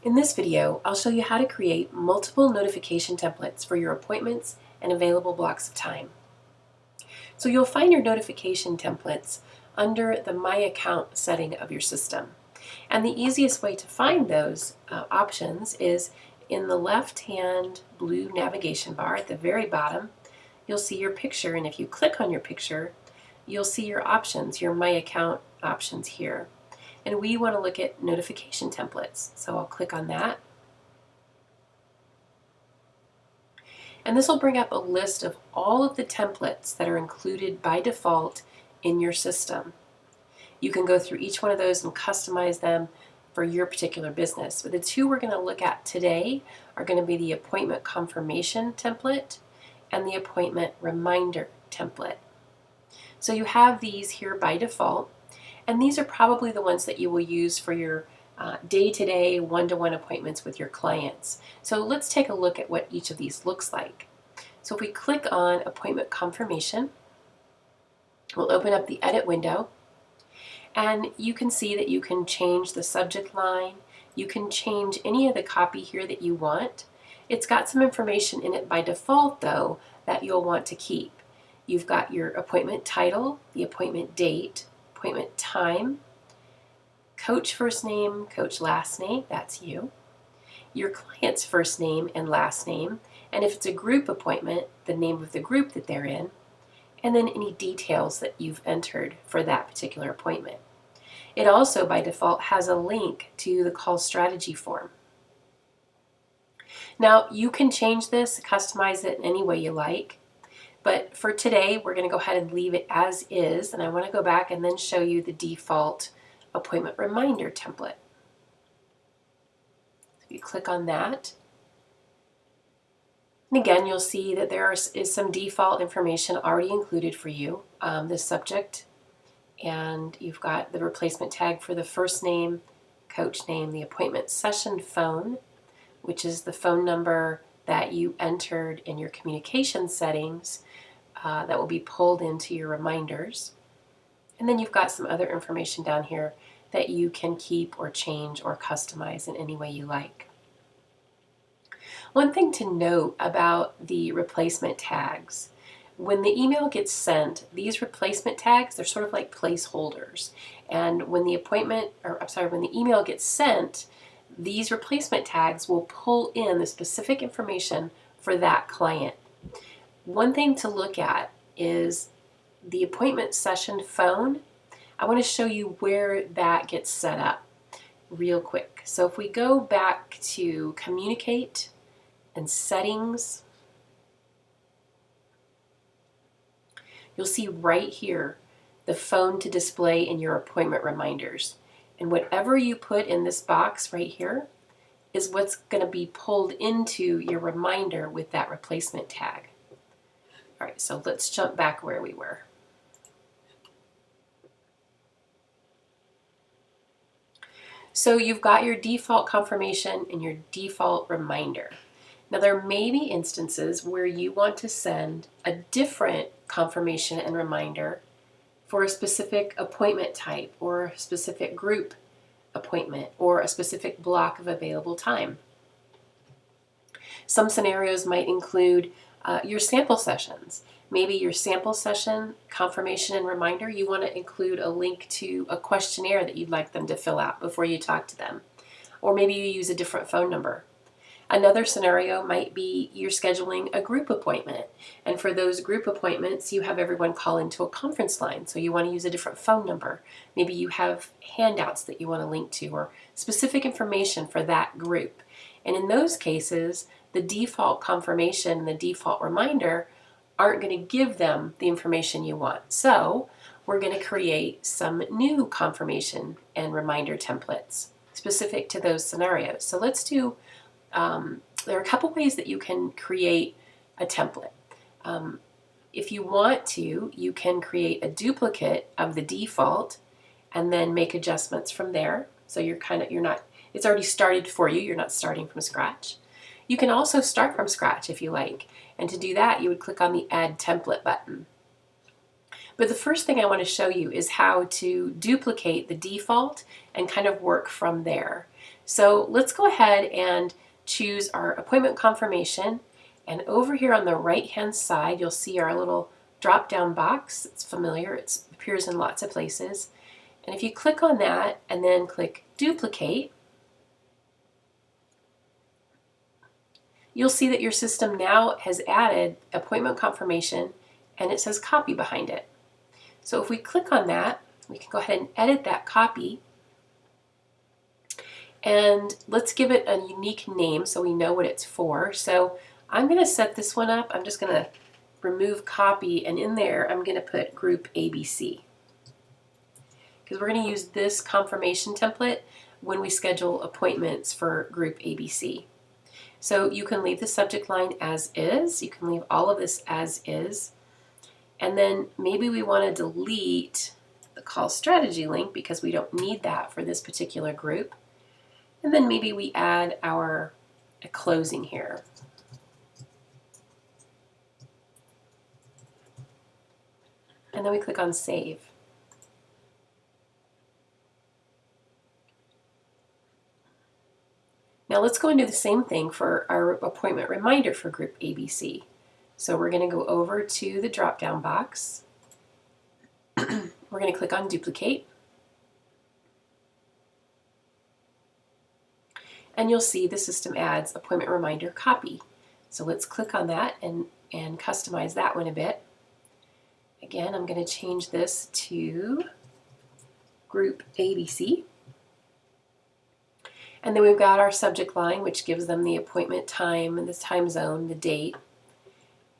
In this video, I'll show you how to create multiple notification templates for your appointments and available blocks of time. So you'll find your notification templates under the My Account setting of your system. And the easiest way to find those options is in the left-hand blue navigation bar at the very bottom. You'll see your picture, and if you click on your picture, you'll see your options, your My Account options here. And we want to look at notification templates. So I'll click on that. And this will bring up a list of all of the templates that are included by default in your system. You can go through each one of those and customize them for your particular business. But the two we're going to look at today are going to be the appointment confirmation template and the appointment reminder template. So you have these here by default. And these are probably the ones that you will use for your day-to-day, one-to-one appointments with your clients. So let's take a look at what each of these looks like. So if we click on Appointment Confirmation, we'll open up the Edit window, and you can see that you can change the subject line. You can change any of the copy here that you want. It's got some information in it by default, though, that you'll want to keep. You've got your appointment title, the appointment date, appointment time, coach first name, coach last name, that's you, your client's first name and last name, and if it's a group appointment, the name of the group that they're in, and then any details that you've entered for that particular appointment. It also, by default, has a link to the call strategy form. Now, you can change this, customize it in any way you like. But for today, we're going to go ahead and leave it as is, and I want to go back and then show you the default appointment reminder template. If you click on that, and again, you'll see that there is some default information already included for you, the subject, and you've got the replacement tag for the first name, coach name, the appointment session phone, which is the phone number that you entered in your communication settings that will be pulled into your reminders. And then you've got some other information down here that you can keep or change or customize in any way you like. One thing to note about the replacement tags, when the email gets sent, these replacement tags, they're sort of like placeholders. And when the when the email gets sent, these replacement tags will pull in the specific information for that client. One thing to look at is the appointment session phone. I want to show you where that gets set up real quick. So if we go back to Communicate and Settings, you'll see right here the phone to display in your appointment reminders. And whatever you put in this box right here is what's going to be pulled into your reminder with that replacement tag. All right, so let's jump back where we were. So you've got your default confirmation and your default reminder. Now there may be instances where you want to send a different confirmation and reminder for a specific appointment type or a specific group appointment or a specific block of available time. Some scenarios might include your sample sessions. Maybe your sample session confirmation and reminder, you want to include a link to a questionnaire that you'd like them to fill out before you talk to them. Or maybe you use a different phone number. Another scenario might be you're scheduling a group appointment, and for those group appointments you have everyone call into a conference line, so you want to use a different phone number. Maybe you have handouts that you want to link to or specific information for that group. And in those cases, the default confirmation and the default reminder aren't going to give them the information you want. So we're going to create some new confirmation and reminder templates specific to those scenarios. So let's do there are a couple ways that you can create a template. If you want to, you can create a duplicate of the default and then make adjustments from there. So it's already started for you. You're not starting from scratch. You can also start from scratch if you like. And to do that, you would click on the Add Template button. But the first thing I want to show you is how to duplicate the default and kind of work from there. So let's go ahead and choose our appointment confirmation. And over here on the right-hand side, you'll see our little drop-down box. It's familiar. It appears in lots of places. And if you click on that and then click duplicate, you'll see that your system now has added appointment confirmation and it says copy behind it. So if we click on that, we can go ahead and edit that copy. And let's give it a unique name so we know what it's for. So I'm going to set this one up. I'm just going to remove copy, and in there I'm going to put group ABC, because we're going to use this confirmation template when we schedule appointments for group ABC. So you can leave the subject line as is. You can leave all of this as is. And then maybe we want to delete the call strategy link because we don't need that for this particular group. And then maybe we add a closing here. And then we click on Save. Now let's go and do the same thing for our appointment reminder for group ABC. So we're going to go over to the drop-down box. We're going to click on Duplicate. And you'll see the system adds appointment reminder copy. So let's click on that and customize that one a bit. Again, I'm going to change this to group ABC. And then we've got our subject line, which gives them the appointment time and the time zone, the date.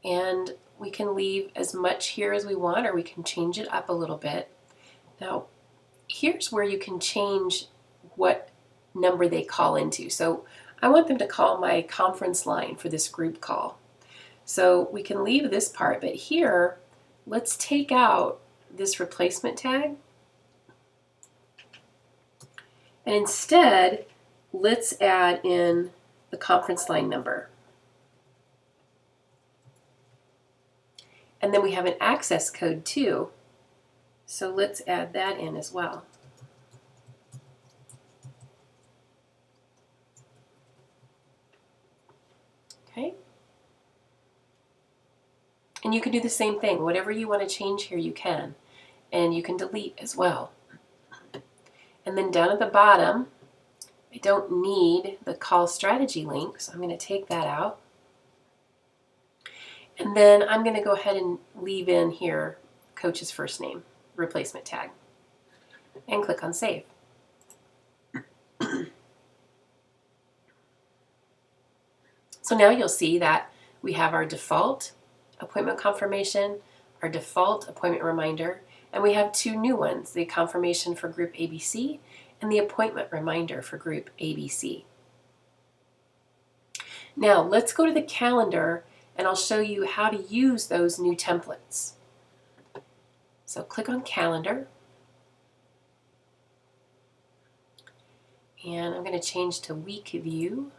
And we can leave as much here as we want, or we can change it up a little bit. Now, here's where you can change what number they call into. So I want them to call my conference line for this group call. So we can leave this part, but here, let's take out this replacement tag. And instead, let's add in the conference line number. And then we have an access code too. So let's add that in as well. Okay. And you can do the same thing. Whatever you want to change here, you can. And you can delete as well. And then down at the bottom, I don't need the call strategy link, so I'm going to take that out. And then I'm going to go ahead and leave in here coach's first name, replacement tag, and click on Save. So now you'll see that we have our default appointment confirmation, our default appointment reminder, and we have two new ones, the confirmation for group ABC and the appointment reminder for group ABC. Now let's go to the calendar and I'll show you how to use those new templates. So click on Calendar, and I'm going to change to Week View.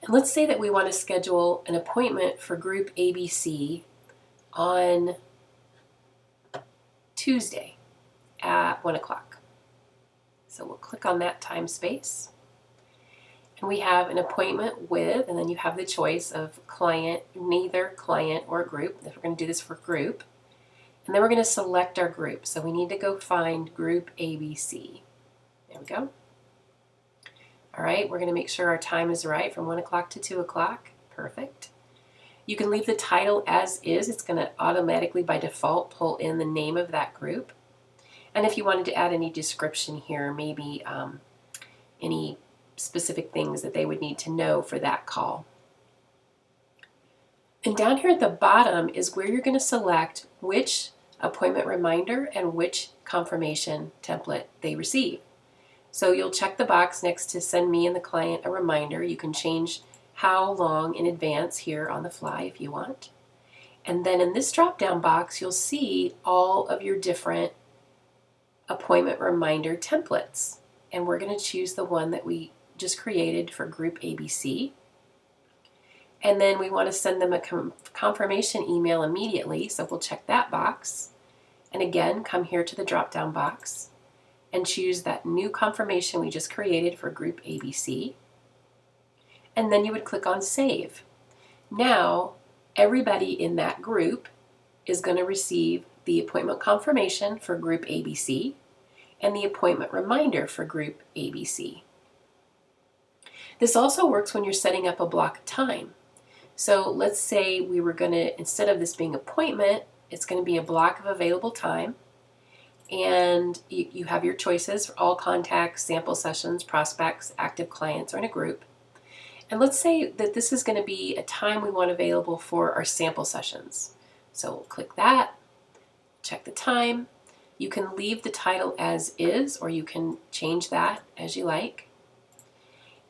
And let's say that we want to schedule an appointment for group ABC on Tuesday at 1 o'clock. So we'll click on that time space. And we have an appointment with, and then you have the choice of client, neither client or group. If we're going to do this for group. And then we're going to select our group. So we need to go find group ABC. There we go. All right, we're going to make sure our time is right from 1 o'clock to 2 o'clock. Perfect. You can leave the title as is. It's going to automatically, by default, pull in the name of that group. And if you wanted to add any description here, maybe any specific things that they would need to know for that call. And down here at the bottom is where you're going to select which appointment reminder and which confirmation template they receive. So you'll check the box next to send me and the client a reminder. You can change how long in advance here on the fly if you want. And then in this drop-down box, you'll see all of your different appointment reminder templates. And we're going to choose the one that we just created for group ABC. And then we want to send them a confirmation email immediately, so we'll check that box. And again, come here to the drop-down box and choose that new confirmation we just created for group ABC. And then you would click on Save. Now, everybody in that group is going to receive the appointment confirmation for group ABC and the appointment reminder for group ABC. This also works when you're setting up a block of time. So let's say we were going to, instead of this being appointment, it's going to be a block of available time. And you have your choices for all contacts, sample sessions, prospects, active clients, or in a group. And let's say that this is going to be a time we want available for our sample sessions. So we'll click that, check the time. You can leave the title as is, or you can change that as you like.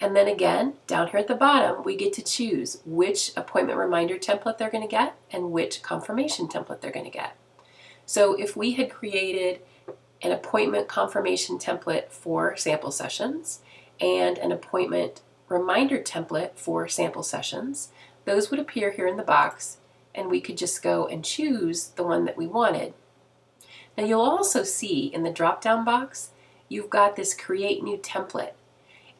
And then again, down here at the bottom, we get to choose which appointment reminder template they're going to get and which confirmation template they're going to get. So if we had created an appointment confirmation template for sample sessions and an appointment reminder template for sample sessions, those would appear here in the box, and we could just go and choose the one that we wanted. Now you'll also see in the drop-down box, you've got this create new template.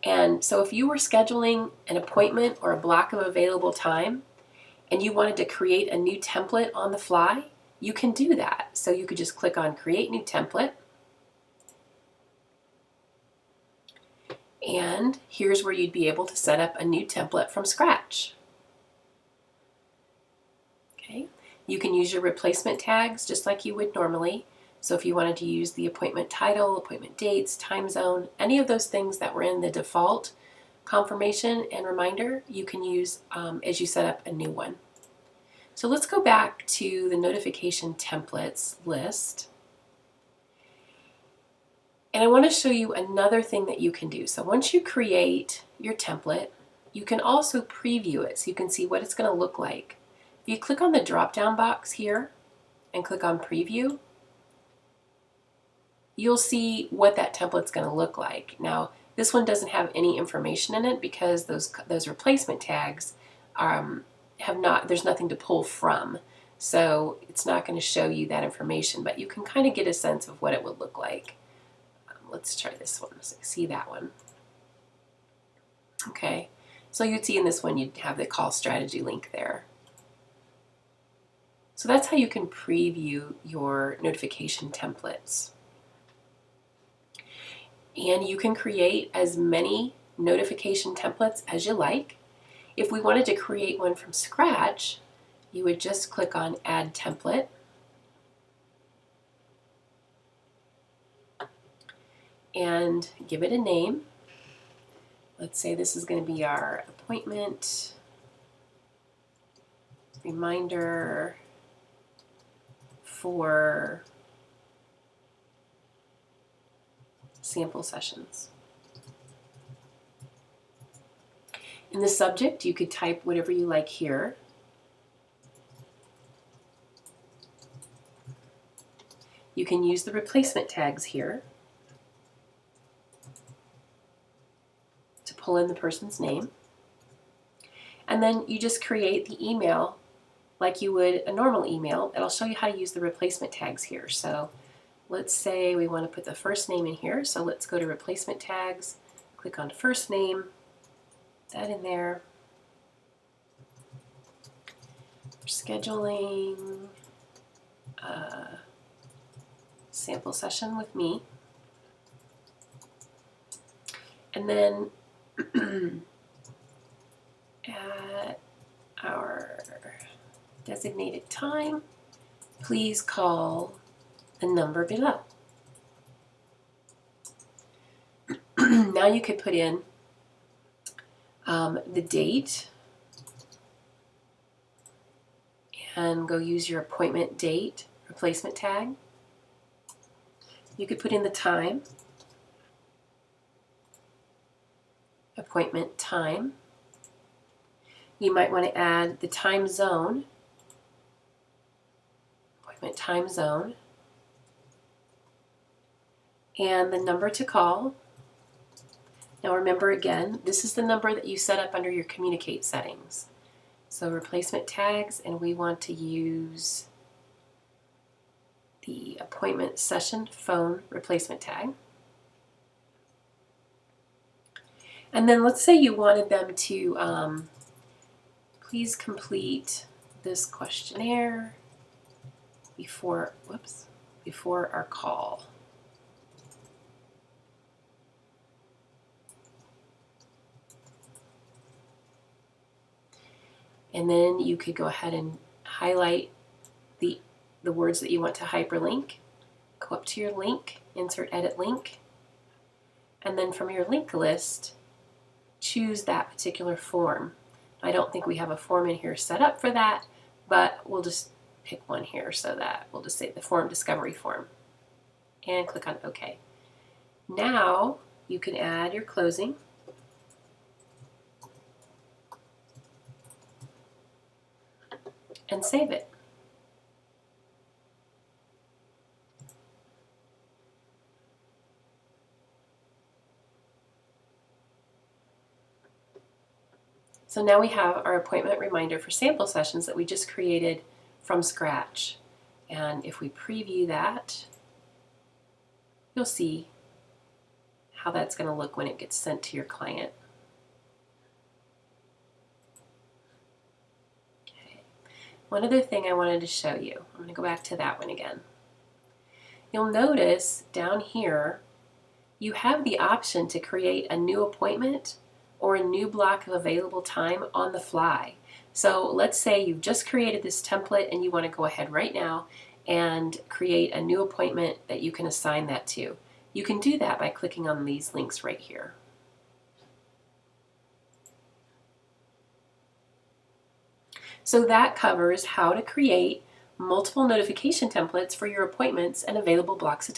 And so if you were scheduling an appointment or a block of available time and you wanted to create a new template on the fly, you can do that. So you could just click on Create New Template. And here's where you'd be able to set up a new template from scratch. Okay. You can use your replacement tags just like you would normally. So if you wanted to use the appointment title, appointment dates, time zone, any of those things that were in the default confirmation and reminder, you can use as you set up a new one. So let's go back to the notification templates list. And I want to show you another thing that you can do. So once you create your template, you can also preview it so you can see what it's going to look like. If you click on the drop-down box here and click on Preview, you'll see what that template's going to look like. Now, this one doesn't have any information in it because those replacement tags there's nothing to pull from. So it's not going to show you that information, but you can kind of get a sense of what it would look like. Let's try this one. So see that one. Okay, so you'd see in this one you'd have the call strategy link there. So that's how you can preview your notification templates. And you can create as many notification templates as you like. If we wanted to create one from scratch, you would just click on Add Template. And give it a name. Let's say this is going to be our appointment reminder for sample sessions. In the subject, you could type whatever you like here. You can use the replacement tags here to pull in the person's name. And then you just create the email like you would a normal email, and I'll show you how to use the replacement tags here. So let's say we want to put the first name in here. So let's go to replacement tags, click on first name, put that in there. Scheduling a sample session with me. And then at our designated time, please call the number below. Now you could put in the date and go use your appointment date replacement tag. You could put in the time, appointment time. You might want to add the time zone, appointment time zone, and the number to call. Now remember again, this is the number that you set up under your communicate settings. So replacement tags, and we want to use the appointment session phone replacement tag. And then let's say you wanted them to please complete this questionnaire before our call. And then you could go ahead and highlight the words that you want to hyperlink. Go up to your link, insert edit link, and then from your link list, choose that particular form. I don't think we have a form in here set up for that, but we'll just pick one here so that we'll just say the form discovery form and click on OK. Now you can add your closing. And save it. So now we have our appointment reminder for sample sessions that we just created from scratch. And if we preview that, you'll see how that's going to look when it gets sent to your client. Okay. One other thing I wanted to show you. I'm going to go back to that one again. You'll notice down here you have the option to create a new appointment or a new block of available time on the fly. So let's say you've just created this template and you want to go ahead right now and create a new appointment that you can assign that to. You can do that by clicking on these links right here. So that covers how to create multiple notification templates for your appointments and available blocks of time.